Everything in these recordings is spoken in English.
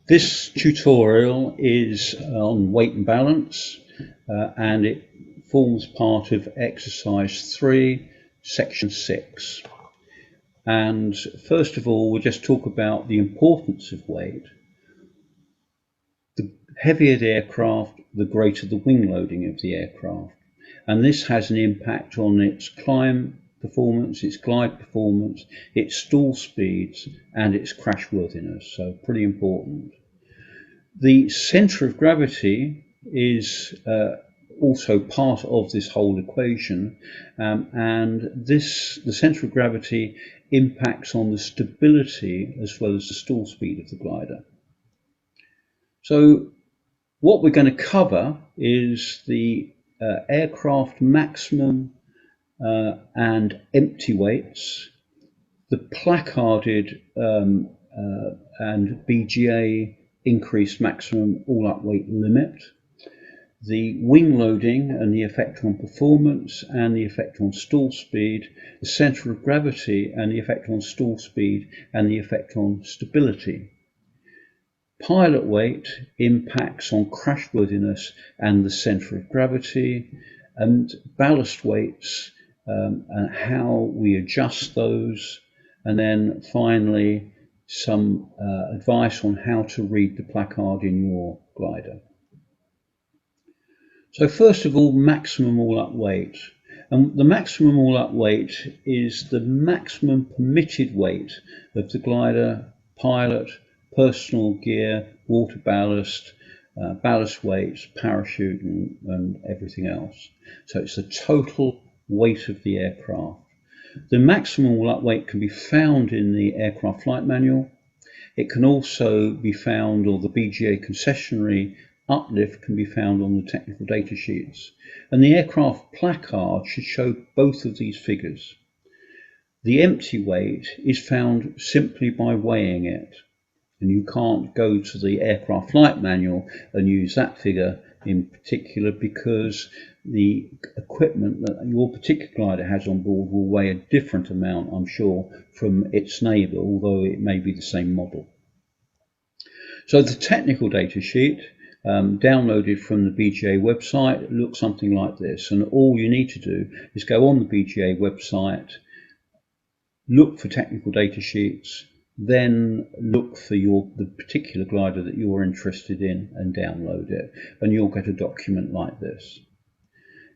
This tutorial is on weight and balance and it forms part of exercise 3, section 6. And first of all, we'll just talk about the importance of weight. The heavier the aircraft, the greater the wing loading of the aircraft. And this has an impact on its climb performance, its glide performance, its stall speeds, and its crashworthiness. So pretty important. The centre of gravity is also part of this whole equation, and the centre of gravity impacts on the stability as well as the stall speed of the glider. So what we're going to cover is the aircraft maximum and empty weights, the placarded and BGA increased maximum all-up weight limit, the wing loading and the effect on performance and the effect on stall speed, the centre of gravity and the effect on stall speed and the effect on stability. Pilot weight impacts on crashworthiness and the centre of gravity, and ballast weights and how we adjust those, and then finally some advice on how to read the placard in your glider. So first of all, maximum all-up weight. And the maximum all-up weight is the maximum permitted weight of the glider, pilot, personal gear, water ballast, ballast weights, parachute and everything else. So it's the total weight of the aircraft. The maximum all-up weight can be found in the aircraft flight manual. It can also be found, or the BGA concessionary uplift can be found on the technical data sheets. And the aircraft placard should show both of these figures. The empty weight is found simply by weighing it. And you can't go to the aircraft flight manual and use that figure in particular, because the equipment that your particular glider has on board will weigh a different amount, I'm sure, from its neighbour, although it may be the same model. So the technical data sheet downloaded from the BGA website looks something like this, and all you need to do is go on the BGA website, look for technical data sheets, then look for the particular glider that you're interested in and download it, and you'll get a document like this.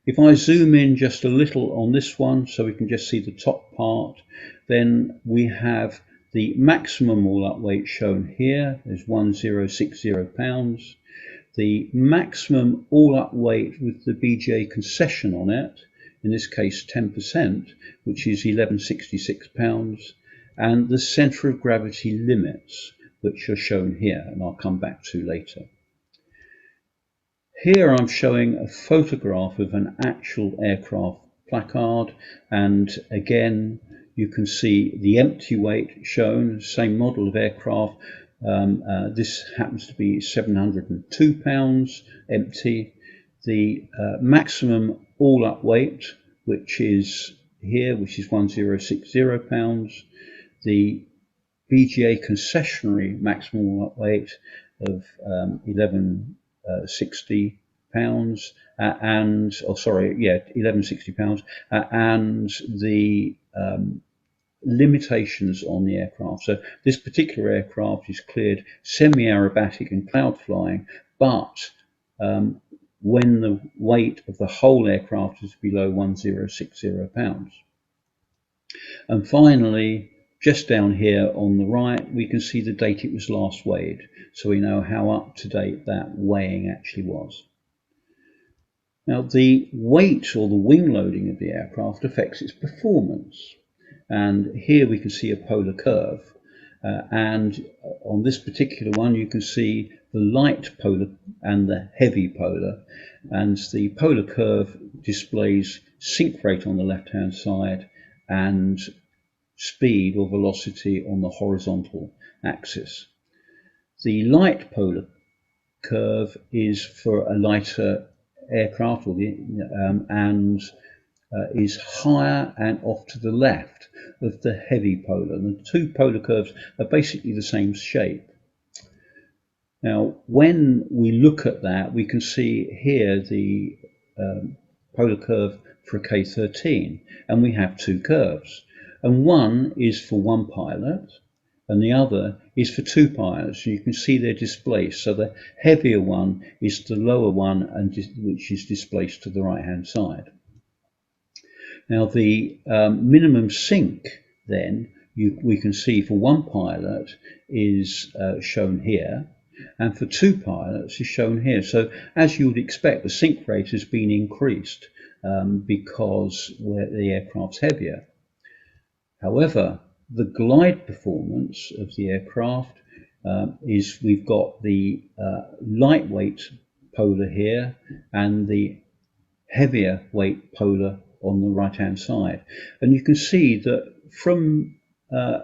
If I zoom in just a little on this one so we can just see the top part, then we have the maximum all-up weight shown here is 1060 pounds. The maximum all-up weight with the BGA concession on it, in this case 10%, which is 1166 pounds, and the centre of gravity limits, which are shown here, and I'll come back to later. Here I'm showing a photograph of an actual aircraft placard, and again you can see the empty weight shown, same model of aircraft. This happens to be 702 pounds empty. The maximum all-up weight, which is here, which is 1060 pounds. The BGA concessionary maximum all-up weight of 1160 pounds, 1160 pounds, and the limitations on the aircraft. So this particular aircraft is cleared semi-aerobatic and cloud flying, but when the weight of the whole aircraft is below 1060 pounds. And finally, just down here on the right, we can see the date it was last weighed, so we know how up to date that weighing actually was. Now, the weight or the wing loading of the aircraft affects its performance. And here we can see a polar curve, and on this particular one you can see the light polar and the heavy polar, and the polar curve displays sink rate on the left hand side and speed or velocity on the horizontal axis. The light polar curve is for a lighter aircraft, and is higher and off to the left of the heavy polar. And the two polar curves are basically the same shape. Now, when we look at that, we can see here the polar curve for a K13, and we have two curves. And one is for one pilot, and the other is for two pilots. You can see they're displaced. So the heavier one is the lower one, and which is displaced to the right-hand side. Now, the minimum sink, then, we can see for one pilot is shown here, and for two pilots is shown here. So as you would expect, the sink rate has been increased because the aircraft's heavier. However, the glide performance of the aircraft is we've got the lightweight polar here and the heavier weight polar on the right hand side, and you can see that from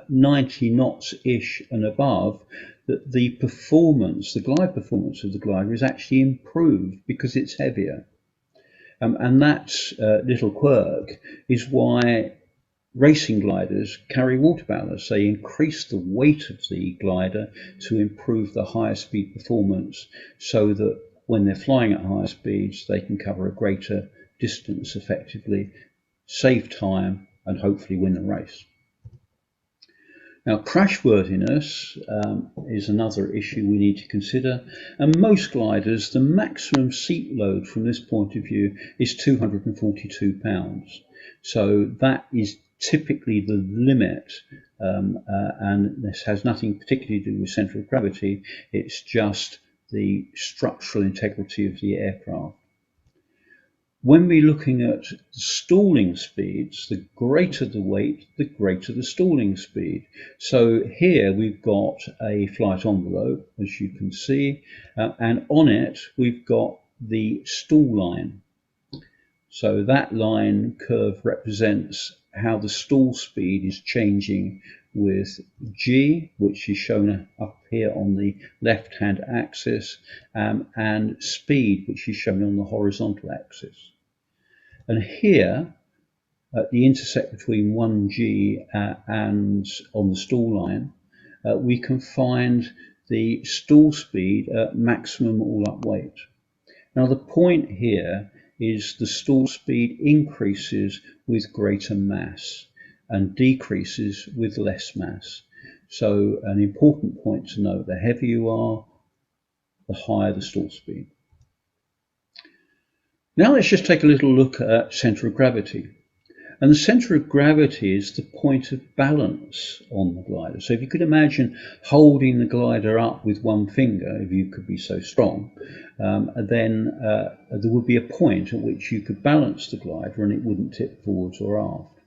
90 knots ish and above, that the performance, the glide performance of the glider is actually improved because it's heavier. And that little quirk is why racing gliders carry water ballast. They increase the weight of the glider to improve the higher speed performance, so that when they're flying at higher speeds, they can cover a greater distance effectively, save time, and hopefully win the race. Now, crashworthiness is another issue we need to consider. And most gliders, the maximum seat load from this point of view is 242 pounds. So that is typically the limit, and this has nothing particularly to do with centre of gravity. It's just the structural integrity of the aircraft. When we're looking at stalling speeds, the greater the weight, the greater the stalling speed. So here we've got a flight envelope, as you can see, and on it we've got the stall line. So that line curve represents how the stall speed is changing with G, which is shown up here on the left-hand axis, and speed, which is shown on the horizontal axis. And here, at the intersect between 1G and on the stall line, we can find the stall speed at maximum all-up weight. Now, the point here is the stall speed increases with greater mass and decreases with less mass. So an important point to note: the heavier you are, the higher the stall speed. Now let's just take a little look at centre of gravity. And the centre of gravity is the point of balance on the glider. So if you could imagine holding the glider up with one finger, if you could be so strong, then there would be a point at which you could balance the glider and it wouldn't tip forwards or aft.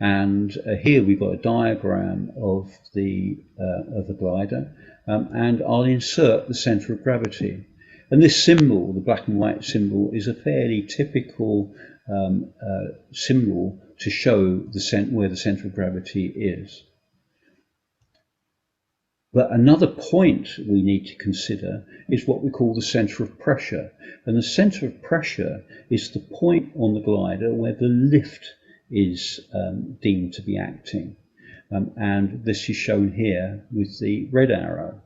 And here we've got a diagram of the glider, and I'll insert the centre of gravity. And this symbol, the black and white symbol, is a fairly typical symbol to show where the centre of gravity is. But another point we need to consider is what we call the centre of pressure. And the centre of pressure is the point on the glider where the lift is deemed to be acting. And this is shown here with the red arrow.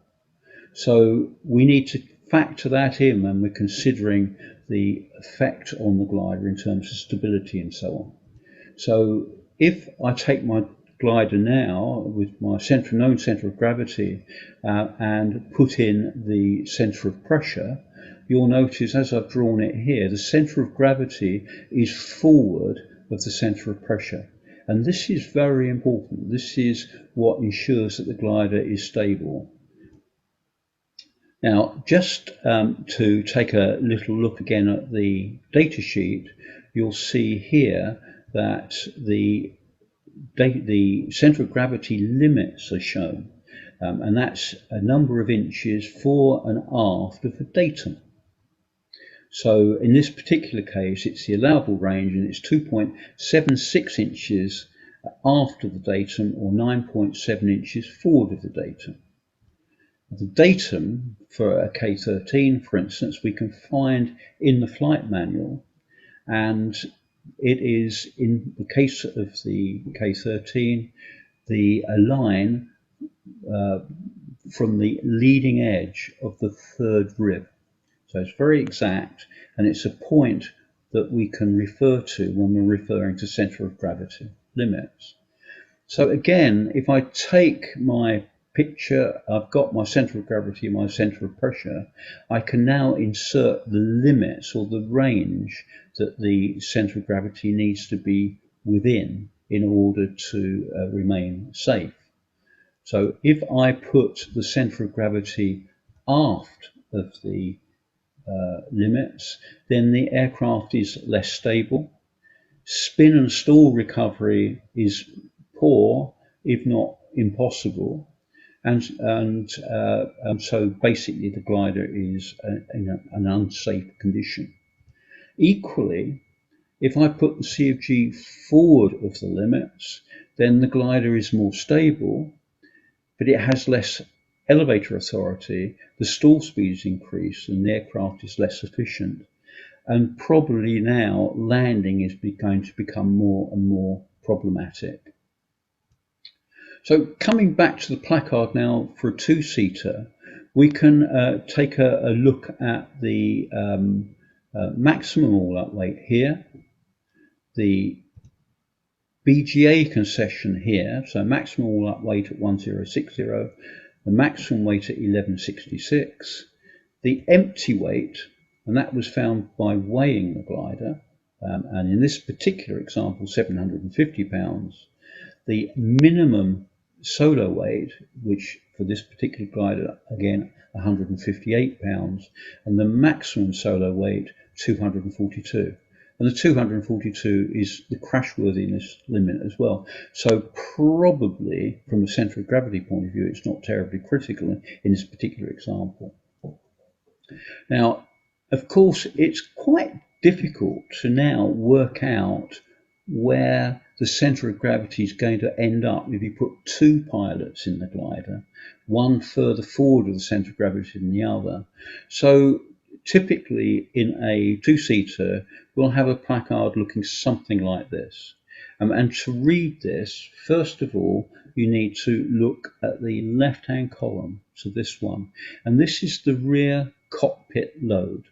So we need to factor that in when we're considering the effect on the glider in terms of stability and so on. So if I take my glider now with my known centre of gravity and put in the centre of pressure, you'll notice, as I've drawn it here, the centre of gravity is forward of the centre of pressure. And this is very important. This is what ensures that the glider is stable. Now, just to take a little look again at the data sheet, you'll see here that the centre of gravity limits are shown, and that's a number of inches fore and aft of the datum. So in this particular case, it's the allowable range, and it's 2.76 inches after the datum, or 9.7 inches forward of the datum. The datum for a K13, for instance, we can find in the flight manual, and it is, in the case of the K13, the line from the leading edge of the third rib. So it's very exact, and it's a point that we can refer to when we're referring to centre of gravity limits. So again, if I take my picture, I've got my centre of gravity and my centre of pressure, I can now insert the limits or the range that the centre of gravity needs to be within in order to remain safe. So if I put the centre of gravity aft of the limits, then the aircraft is less stable. Spin and stall recovery is poor, if not impossible, and so basically the glider is in an unsafe condition. Equally, if I put the CFG forward of the limits, then the glider is more stable, but it has less elevator authority, the stall speed is increased, and the aircraft is less efficient. And probably now landing is going to become more and more problematic. So coming back to the placard now for a two-seater, we can take a look at the maximum all-up weight here, the BGA concession here, so maximum all-up weight at 1060, the maximum weight at 1166, the empty weight, and that was found by weighing the glider, and in this particular example 750 pounds, the minimum solo weight, which for this particular glider again 158 pounds, and the maximum solo weight 242. And the 242 is the crashworthiness limit as well. So probably from a centre of gravity point of view, it's not terribly critical in this particular example. Now, of course, it's quite difficult to now work out where the centre of gravity is going to end up if you put two pilots in the glider, one further forward of the centre of gravity than the other. So typically in a two-seater, we'll have a placard looking something like this. And to read this, first of all, you need to look at the left-hand column, so this one. And this is the rear cockpit load.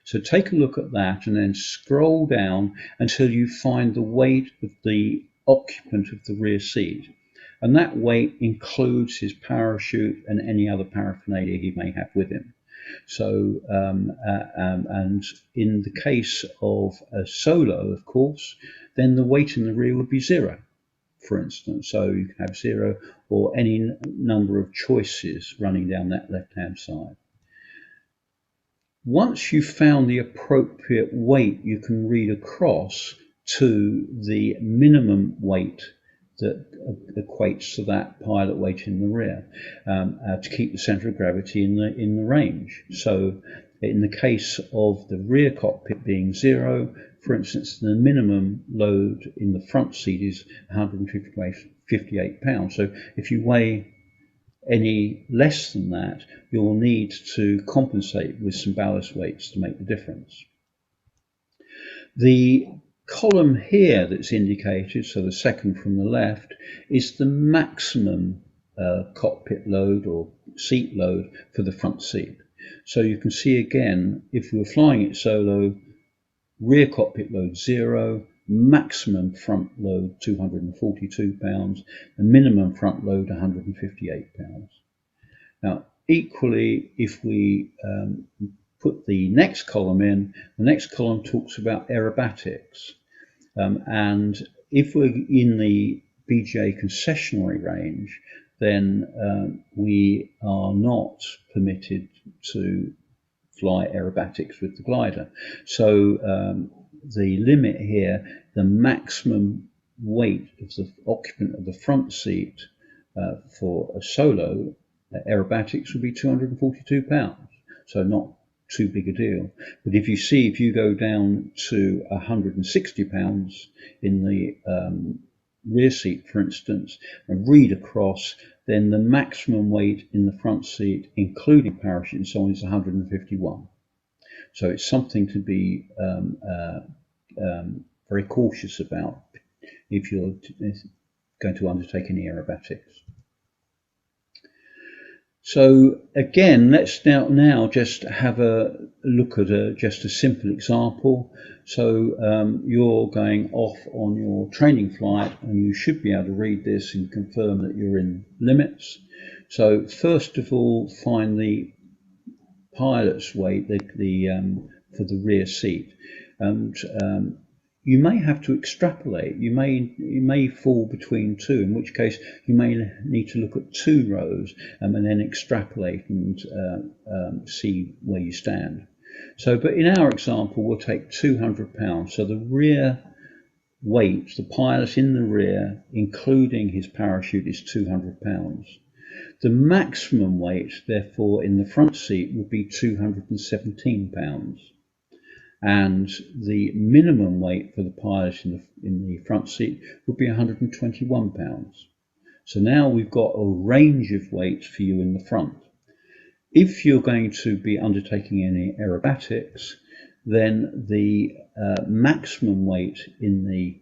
So take a look at that and then scroll down until you find the weight of the occupant of the rear seat. And that weight includes his parachute and any other paraphernalia he may have with him. So, and in the case of a solo, of course, then the weight in the rear would be 0, for instance. So you can have 0 or any number of choices running down that left-hand side. Once you've found the appropriate weight, you can read across to the minimum weight that equates to that pilot weight in the rear to keep the centre of gravity in the range. So in the case of the rear cockpit being 0, for instance, the minimum load in the front seat is 158 pounds. So if you weigh any less than that, you'll need to compensate with some ballast weights to make the difference. The column here that's indicated, so the second from the left, is the maximum cockpit load or seat load for the front seat. So you can see again, if we were flying it solo, rear cockpit load 0, maximum front load 242 pounds, the minimum front load 158 pounds. Now, equally, if we put the next column in, the next column talks about aerobatics. And if we're in the BGA concessionary range, then we are not permitted to fly aerobatics with the glider. So the limit here, the maximum weight of the occupant of the front seat for a solo aerobatics would be 242 pounds. So not too big a deal. But if you go down to 160 pounds in the rear seat, for instance, and read across, then the maximum weight in the front seat, including parachute and so on, is 151. So it's something to be very cautious about if you're going to undertake any aerobatics. So again, let's now just have a look at just a simple example. So you're going off on your training flight, and you should be able to read this and confirm that you're in limits. So first of all, find the pilot's weight, for the rear seat, and you may have to extrapolate. You may fall between two, in which case you may need to look at two rows and then extrapolate and see where you stand. So, but in our example, we'll take 200 pounds. So the rear weight, the pilot in the rear, including his parachute, is 200 pounds. The maximum weight, therefore, in the front seat would be 217 pounds. And the minimum weight for the pilot in the front seat would be 121 pounds. So now we've got a range of weights for you in the front. If you're going to be undertaking any aerobatics, then the maximum weight in the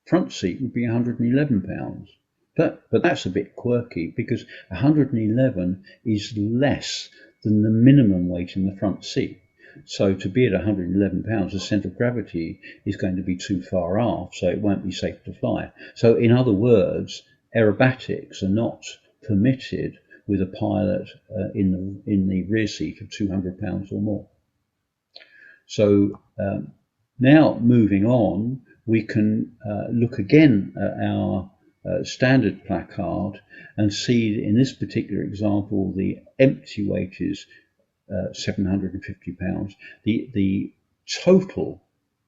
front seat would be 111 pounds. But that's a bit quirky, because 111 is less than the minimum weight in the front seat. So to be at 111 pounds, the centre of gravity is going to be too far aft, so it won't be safe to fly. So in other words, aerobatics are not permitted with a pilot in the rear seat of 200 pounds or more. So now moving on, we can look again at our standard placard and see in this particular example the empty weight is 750 pounds. The total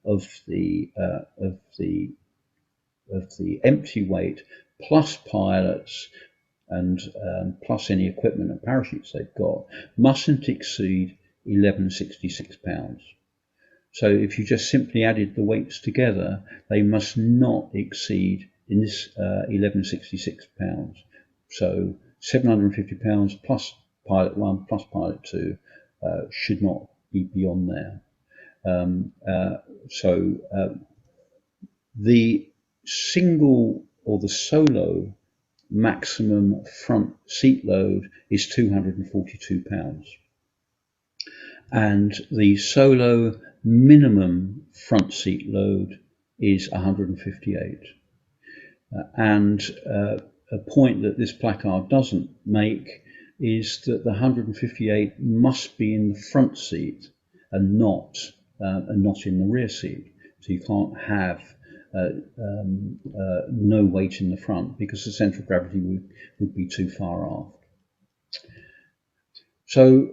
of the empty weight plus pilots and plus any equipment and parachutes they've got mustn't exceed 1166 pounds. So if you just simply added the weights together, they must not exceed, in this 1166 pounds. So 750 pounds plus pilot 1 plus pilot 2 should not be beyond there. The single or the solo maximum front seat load is 242 pounds. And the solo minimum front seat load is 158. And a point that this placard doesn't make is that the 158 must be in the front seat and not in the rear seat. So you can't have no weight in the front, because the centre of gravity would be too far aft. So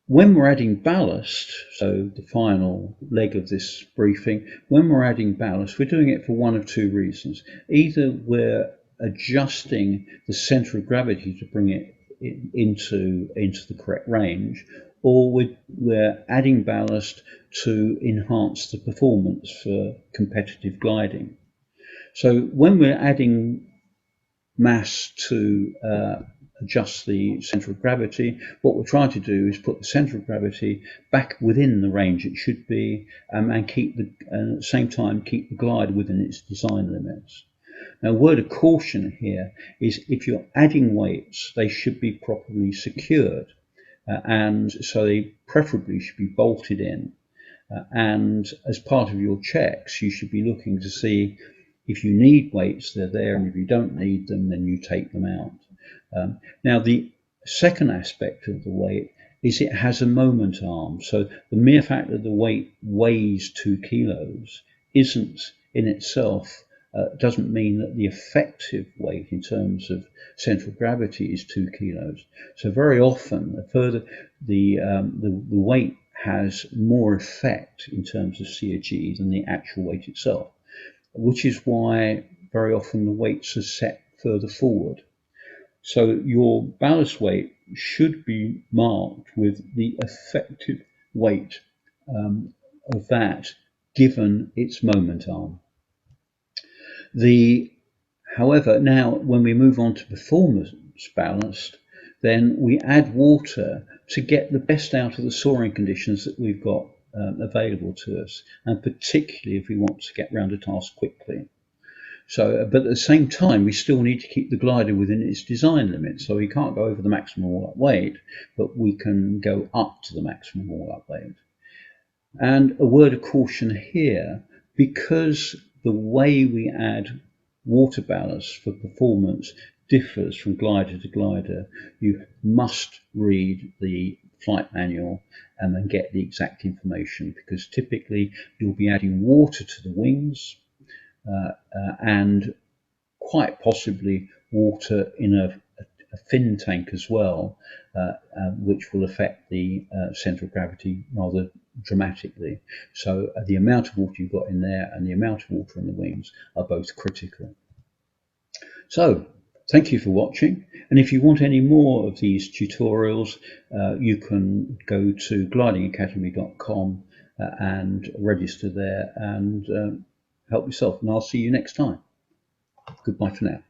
when we're adding ballast, so the final leg of this briefing, when we're adding ballast, we're doing it for one of two reasons. Either we're adjusting the centre of gravity to bring it into the correct range, or we're adding ballast to enhance the performance for competitive gliding. So when we're adding mass to adjust the centre of gravity, what we're trying to do is put the centre of gravity back within the range it should be, and keep at the same time keep the glider within its design limits. Now, a word of caution here is if you're adding weights, they should be properly secured, and so they preferably should be bolted in. And as part of your checks, you should be looking to see if you need weights, they're there, and if you don't need them, then you take them out. Now, the second aspect of the weight is it has a moment arm. So the mere fact that the weight weighs 2 kilos isn't in itself, doesn't mean that the effective weight in terms of central gravity is 2 kilos. So very often, the weight has more effect in terms of CAG than the actual weight itself, which is why very often the weights are set further forward. So your ballast weight should be marked with the effective weight of that given its moment arm. However, now when we move on to performance ballast, then we add water to get the best out of the soaring conditions that we've got available to us, and particularly if we want to get round a task quickly. So, but at the same time, we still need to keep the glider within its design limits. So we can't go over the maximum all-up weight, but we can go up to the maximum all-up weight. And a word of caution here, because the way we add water ballast for performance differs from glider to glider, you must read the flight manual and then get the exact information, because typically you'll be adding water to the wings and quite possibly water in a fin tank as well, which will affect the centre of gravity rather dramatically. So the amount of water you've got in there and the amount of water in the wings are both critical. So thank you for watching, and if you want any more of these tutorials, you can go to glidingacademy.com and register there and help yourself, and I'll see you next time. Goodbye for now.